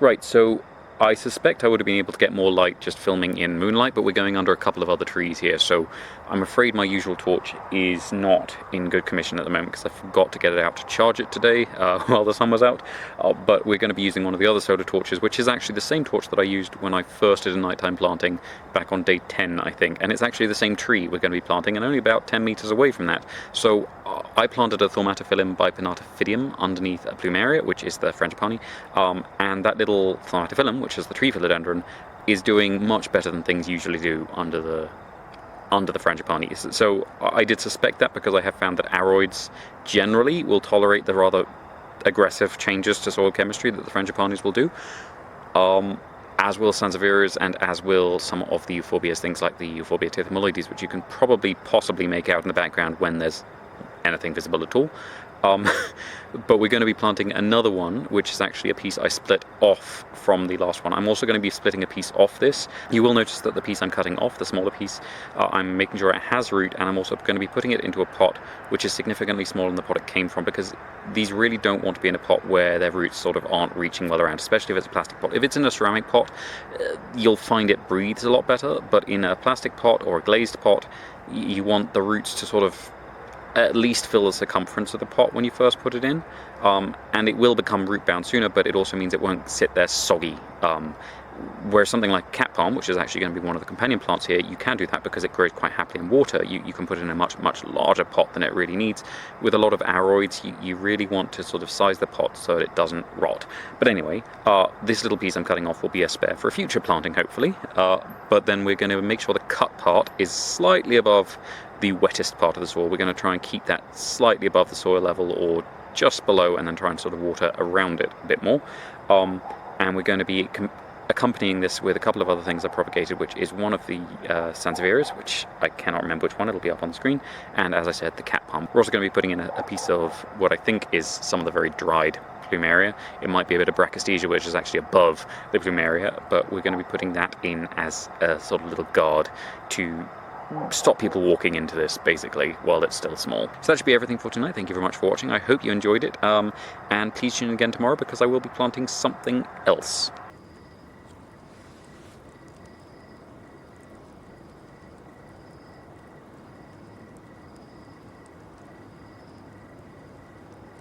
Right, so I suspect I would have been able to get more light just filming in moonlight, but we're going under a couple of other trees here, so I'm afraid my usual torch is not in good commission at the moment because I forgot to get it out to charge it today while the sun was out. But we're going to be using one of the other solar torches, which is actually the same torch that I used when I first did a nighttime planting back on day 10, I think, and it's actually the same tree we're going to be planting and only about 10 meters away from that. So I planted a Thaumatophyllum bipennatophydium underneath a plumeria, which is the frangipani, and that little Thaumatophyllum, which is the tree philodendron, is doing much better than things usually do under the frangipani. So I did suspect that because I have found that aroids generally will tolerate the rather aggressive changes to soil chemistry that the frangipanis will do, as will Sansevieras and as will some of the euphorbias, things like the Euphorbia tethymoides, which you can possibly make out in the background when there's anything visible at all. But we're going to be planting another one, which is actually a piece I split off from the last one. I'm also going to be splitting a piece off this. You will notice that the piece I'm cutting off, the smaller piece, I'm making sure it has root, and I'm also going to be putting it into a pot which is significantly smaller than the pot it came from, because these really don't want to be in a pot where their roots sort of aren't reaching well around, especially if it's a plastic pot. If it's in a ceramic pot, you'll find it breathes a lot better, but in a plastic pot or a glazed pot, you want the roots to sort of at least fill the circumference of the pot when you first put it in, and it will become root bound sooner, but it also means it won't sit there soggy. Whereas something like cat palm, which is actually going to be one of the companion plants here, you can do that because it grows quite happily in water. You can put it in a much larger pot than it really needs. With a lot of aroids, you really want to sort of size the pot so that it doesn't rot. But anyway, this little piece I'm cutting off will be a spare for a future planting, hopefully. But then we're going to make sure the cut part is slightly above the wettest part of the soil. We're going to try and keep that slightly above the soil level or just below, and then try and sort of water around it a bit more. And we're going to be accompanying this with a couple of other things I propagated, which is one of the Sansevieras, which I cannot remember which one, it'll be up on the screen, and as I said, the cat palm. We're also going to be putting in a piece of what I think is some of the very dried plumeria. It might be a bit of Brachystegia, which is actually above the plumeria, but we're going to be putting that in as a sort of little guard to stop people walking into this, basically, while it's still small. So that should be everything for tonight. Thank you very much for watching. I hope you enjoyed it, and please tune in again tomorrow because I will be planting something else.